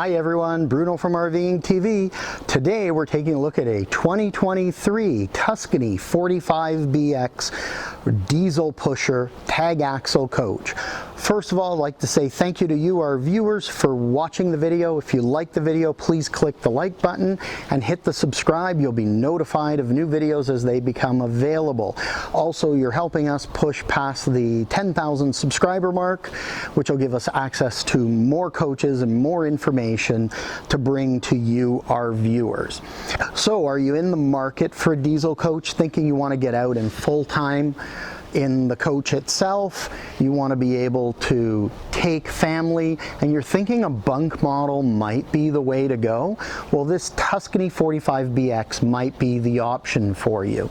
Hi everyone, Bruno from rvingtv. Today we're taking a look at a 2023 Tuscany 45BX diesel pusher tag axle coach. First of all, I'd like to say thank you to you, our viewers, for watching the video. If you like the video, please click the like button and hit the subscribe. You'll be notified of new videos as they become available. Also, you're helping us push past the 10,000 subscriber mark, which will give us access to more coaches and more information to bring to you, our viewers. So, are you in the market for a diesel coach, thinking you want to get out in full time in the coach itself? You want to be able to take family, and you're thinking a bunk model might be the way to go? Well, this Tuscany 45BX might be the option for you.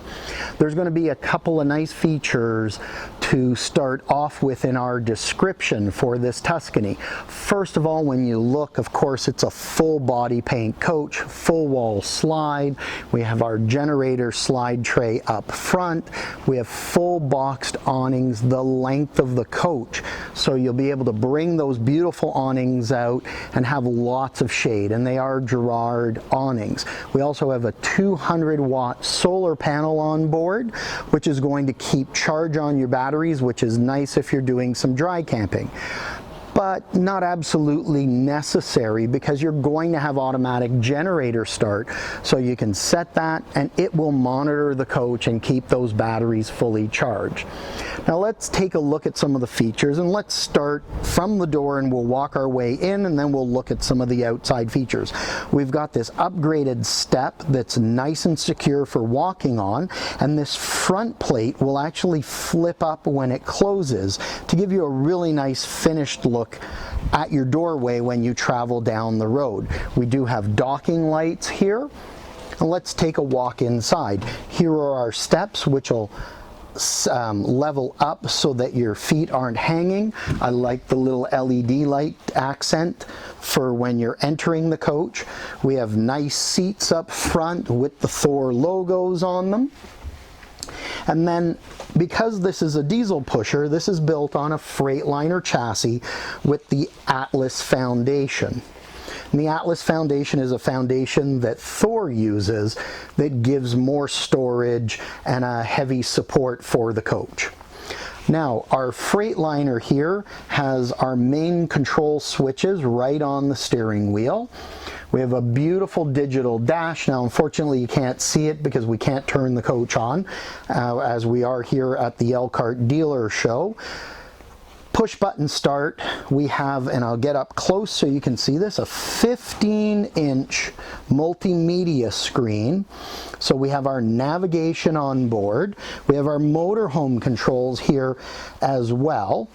There's going to be a couple of nice features to start off with in our description for this Tuscany. First of all, when you look, of course, it's a full body paint coach, full wall slide. We have our generator slide tray up front. We have full boxed awnings the length of the coach, so you'll be able to bring those beautiful awnings out and have lots of shade, and they are Girard awnings. We also have a 200-watt solar panel on board, which is going to keep charge on your batteries, which is nice if you're doing some dry camping, but not absolutely necessary, because you're going to have automatic generator start, so you can set that and it will monitor the coach and keep those batteries fully charged. Now let's take a look at some of the features, and let's start from the door and we'll walk our way in, and then we'll look at some of the outside features. We've got this upgraded step that's nice and secure for walking on, and this front plate will actually flip up when it closes to give you a really nice finished look at your doorway when you travel down the road. We do have docking lights here, and let's take a walk inside. Here are our steps, which will level up so that your feet aren't hanging. I like the little LED light accent for when you're entering the coach. We have nice seats up front with the Thor logos on them. And then, because this is a diesel pusher, this is built on a Freightliner chassis with the Atlas foundation. And the Atlas foundation is a foundation that Thor uses that gives more storage and a heavy support for the coach. Now, our Freightliner here has our main control switches right on the steering wheel. We have a beautiful digital dash. Now, unfortunately, you can't see it because we can't turn the coach on, as we are here at the Elkhart dealer show. Push button start. We have, and I'll get up close so you can see this, a 15-inch multimedia screen. So we have our navigation on board. We have our motorhome controls here as well.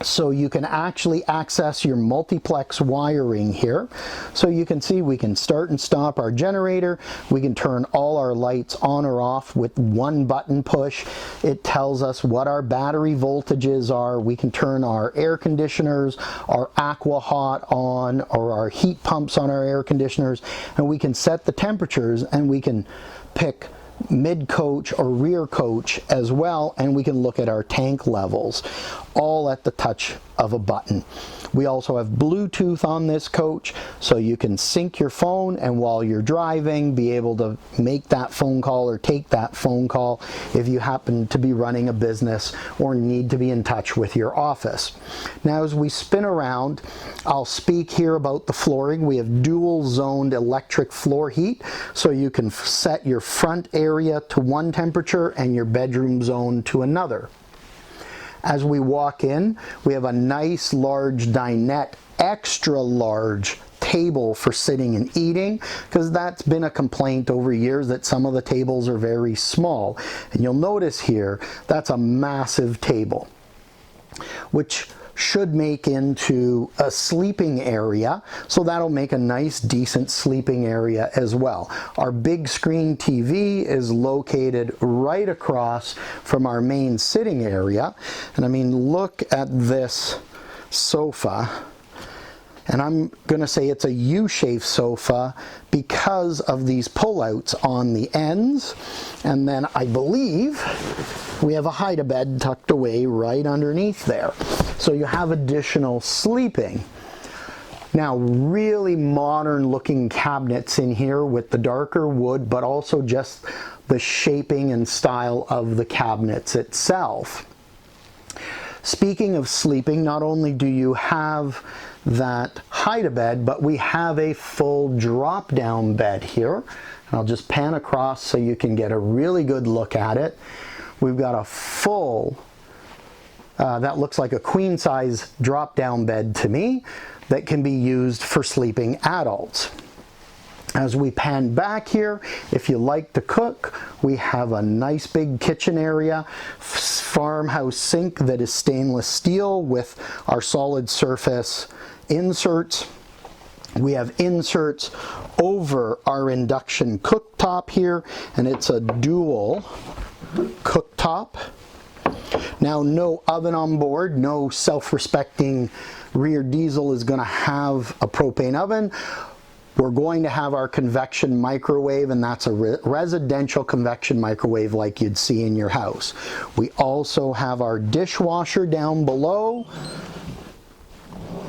So you can actually access your multiplex wiring here. So you can see we can start and stop our generator. We can turn all our lights on or off with one button push. It tells us what our battery voltages are. We can turn our air conditioners, our aqua hot on, or our heat pumps on our air conditioners, and we can set the temperatures, and we can pick mid coach or rear coach as well, and we can look at our tank levels all at the touch of a button. We also have Bluetooth on this coach, so you can sync your phone and while you're driving be able to make that phone call or take that phone call if you happen to be running a business or need to be in touch with your office. Now, as we spin around, I'll speak here about the flooring. We have dual zoned electric floor heat, so you can set your front area to one temperature and your bedroom zone to another. As we walk in, we have a nice large dinette, extra large table for sitting and eating, because that's been a complaint over years that some of the tables are very small. And you'll notice here, that's a massive table, which should make into a sleeping area, so that'll make a nice decent sleeping area as well. Our big screen TV is located right across from our main sitting area, and I mean, look at this sofa. And I'm going to say it's a U-shaped sofa because of these pullouts on the ends. And then I believe we have a hide-a-bed tucked away right underneath there. So you have additional sleeping. Now, really modern looking cabinets in here with the darker wood, but also just the shaping and style of the cabinets itself. Speaking of sleeping, not only do you have that hide-a-bed, but we have a full drop-down bed here. And I'll just pan across so you can get a really good look at it. We've got a full, that looks like a queen-size drop-down bed to me, that can be used for sleeping adults. As we pan back here, if you like to cook, we have a nice big kitchen area, farmhouse sink that is stainless steel with our solid surface inserts. We have inserts over our induction cooktop here, and it's a dual cooktop. Now, no oven on board, no self-respecting rear diesel is going to have a propane oven. We're going to have our convection microwave, and that's a residential convection microwave like you'd see in your house. We also have our dishwasher down below.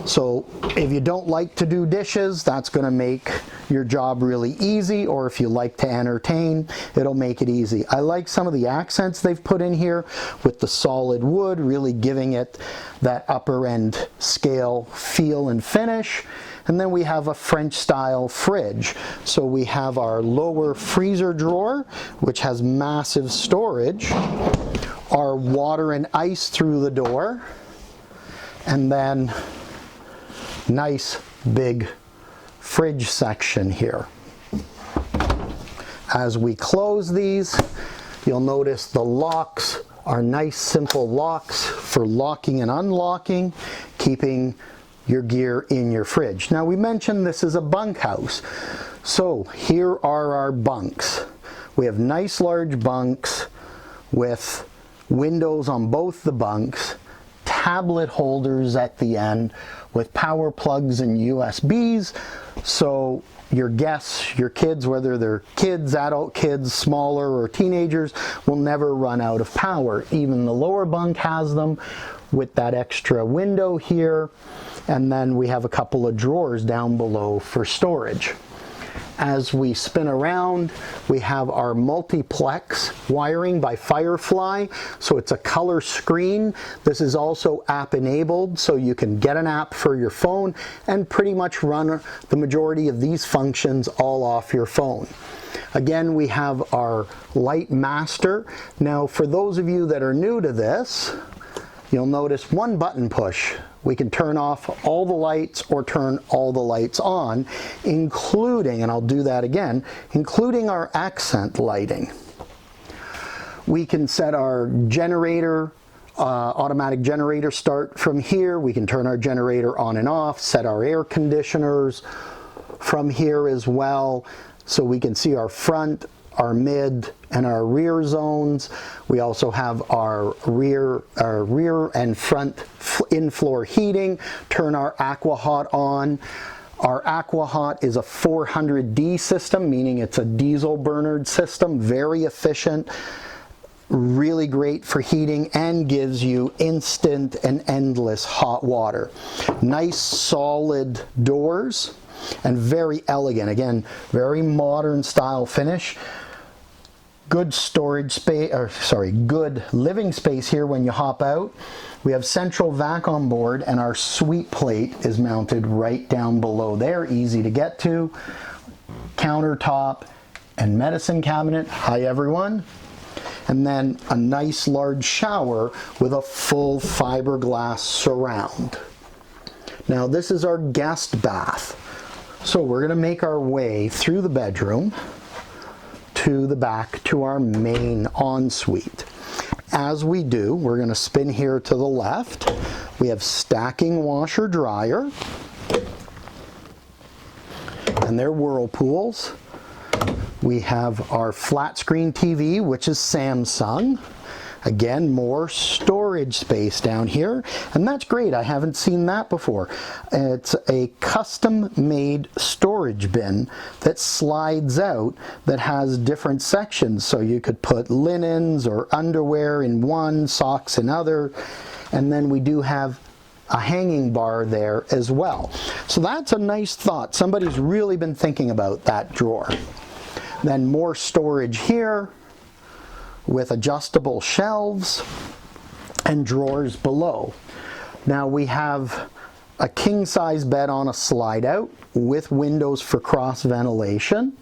So if you don't like to do dishes, that's going to make your job really easy, or if you like to entertain, it'll make it easy. I like some of the accents they've put in here with the solid wood, really giving it that upper end scale feel and finish. And then we have a French style fridge. So we have our lower freezer drawer, which has massive storage, our water and ice through the door, and then nice big fridge section here. As we close these, you'll notice the locks are nice simple locks for locking and unlocking, keeping your gear in your fridge. Now, we mentioned this is a bunkhouse, so here are our bunks. We have nice large bunks with windows on both the bunks, tablet holders at the end with power plugs and USBs, so your guests, your kids, whether they're kids, adult kids, smaller, or teenagers, will never run out of power. Even the lower bunk has them with that extra window here, and then we have a couple of drawers down below for storage. As we spin around, we have our multiplex wiring by Firefly, so it's a color screen. This is also app enabled, so you can get an app for your phone and pretty much run the majority of these functions all off your phone. Again, we have our light master. Now, for those of you that are new to this, you'll notice one button push. We can turn off all the lights or turn all the lights on, including, and I'll do that again, including our accent lighting. We can set our generator, automatic generator start from here. We can turn our generator on and off, set our air conditioners from here as well, so we can see our front, our mid, and our rear zones. We also have our rear and front in-floor heating. Turn our AquaHot on. Our AquaHot is a 400D system, meaning it's a diesel burner system, very efficient, really great for heating, and gives you instant and endless hot water. Nice solid doors and very elegant. Again, very modern style finish. Good storage space, or sorry, good living space here when you hop out. We have central vac on board, and our sweet plate is mounted right down below there, easy to get to. Countertop and medicine cabinet. Hi everyone. And then a nice large shower with a full fiberglass surround. Now this is our guest bath. So we're going to make our way through the bedroom to the back to our main ensuite. As we do, we're going to spin here to the left. We have stacking washer dryer, and they're whirlpools. We have our flat screen TV, which is Samsung. Again, more storage space down here, and that's great. I haven't seen that before. It's a custom-made storage bin that slides out that has different sections, so you could put linens or underwear in one, socks in other. And then we do have a hanging bar there as well. So that's a nice thought. Somebody's really been thinking about that drawer. Then more storage here with adjustable shelves and drawers below. Now we have a king size bed on a slide out with windows for cross ventilation.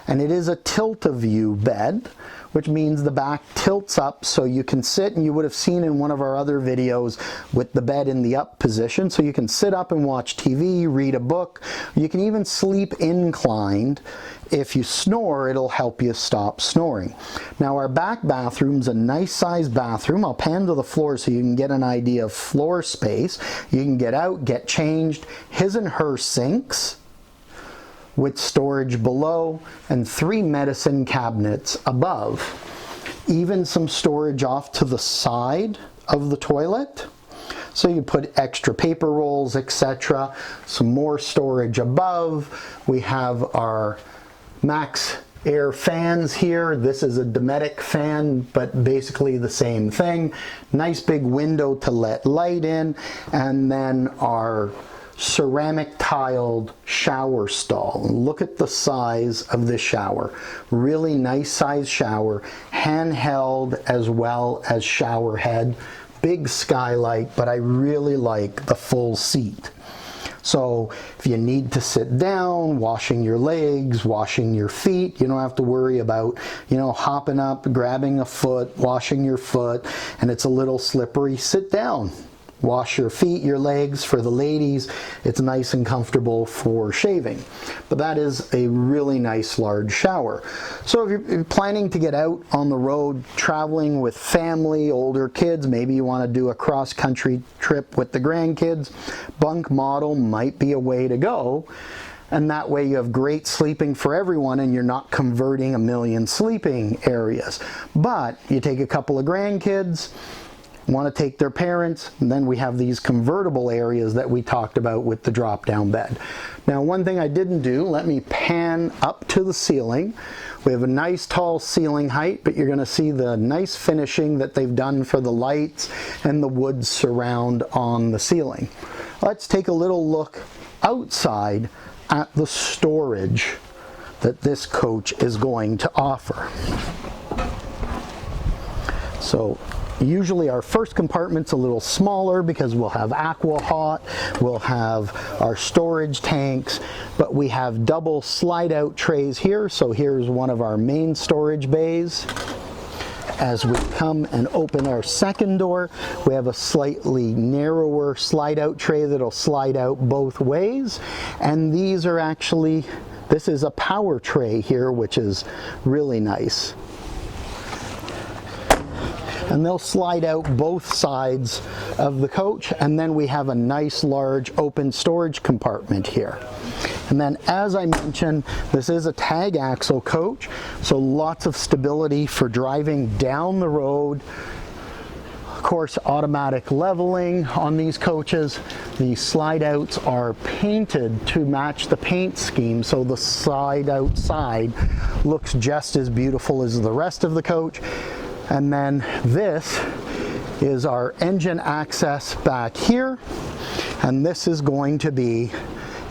And it is a tilt-a-view bed, which means the back tilts up so you can sit, and you would have seen in one of our other videos with the bed in the up position, so you can sit up and watch TV, read a book. You can even sleep inclined. If you snore, it'll help you stop snoring. Now our back bathroom's a nice sized bathroom. I'll pan to the floor so you can get an idea of floor space. You can get out, get changed, his and her sinks with storage below and 3 medicine cabinets above. Even some storage off to the side of the toilet. So you put extra paper rolls, etc. Some more storage above. We have our Max Air fans here. This is a Dometic fan, but basically the same thing. Nice big window to let light in, and then our ceramic tiled shower stall. Look at the size of this shower. Really nice size shower, handheld as well as shower head. Big skylight, but I really like the full seat. So if you need to sit down, washing your legs, washing your feet, you don't have to worry about, you know, hopping up, grabbing a foot, washing your foot, and it's a little slippery. Sit down. Wash your feet, your legs. For the ladies, it's nice and comfortable for shaving. But that is a really nice large shower. So if you're planning to get out on the road, traveling with family, older kids, maybe you want to do a cross-country trip with the grandkids, Bunk model might be a way to go. And that way you have great sleeping for everyone, and you're not converting a million sleeping areas. But you take a couple of grandkids, want to take their parents, and then we have these convertible areas that we talked about with the drop down bed. Now one thing I didn't do, let me pan up to the ceiling. We have a nice tall ceiling height, but you're going to see the nice finishing that they've done for the lights and the wood surround on the ceiling. Let's take a little look outside at the storage that this coach is going to offer. So usually our first compartment's a little smaller because we'll have aqua hot, we'll have our storage tanks, but we have double slide out trays here. So here's one of our main storage bays. As we come and open our second door, we have a slightly narrower slide out tray that'll slide out both ways. And these are actually, this is a power tray here, which is really nice. And they'll slide out both sides of the coach, and then we have a nice large open storage compartment here. And then, as I mentioned, this is a tag axle coach, so lots of stability for driving down the road. Of course, automatic leveling on these coaches. The slide outs are painted to match the paint scheme, so the slide outside looks just as beautiful as the rest of the coach. And then this is our engine access back here, and this is going to be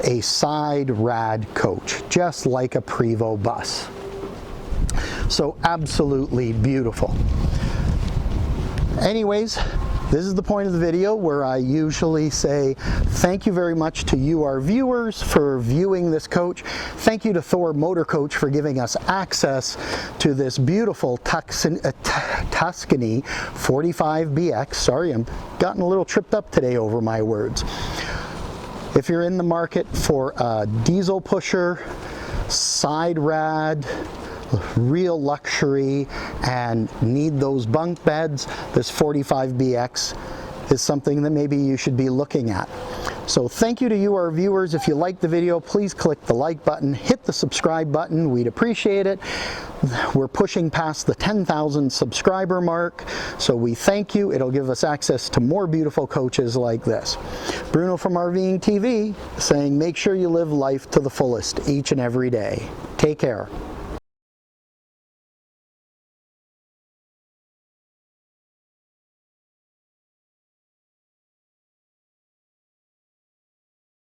a side rad coach, just like a Prevost bus. So absolutely beautiful. Anyways, this is the point of the video where I usually say thank you very much to you, our viewers, for viewing this coach. Thank you to Thor Motorcoach for giving us access to this beautiful Tuscany 45BX. Sorry, I'm gotten a little tripped up today over my words. If you're in the market for a diesel pusher, side rad, real luxury, and need those bunk beds, this 45BX is something that maybe you should be looking at. So thank you to you, our viewers. If you like the video, please click the like button, hit the subscribe button. We'd appreciate it. We're pushing past the 10,000 subscriber mark, so we thank you. It'll give us access to more beautiful coaches like this. Bruno from RVing TV saying make sure you live life to the fullest each and every day. Take care.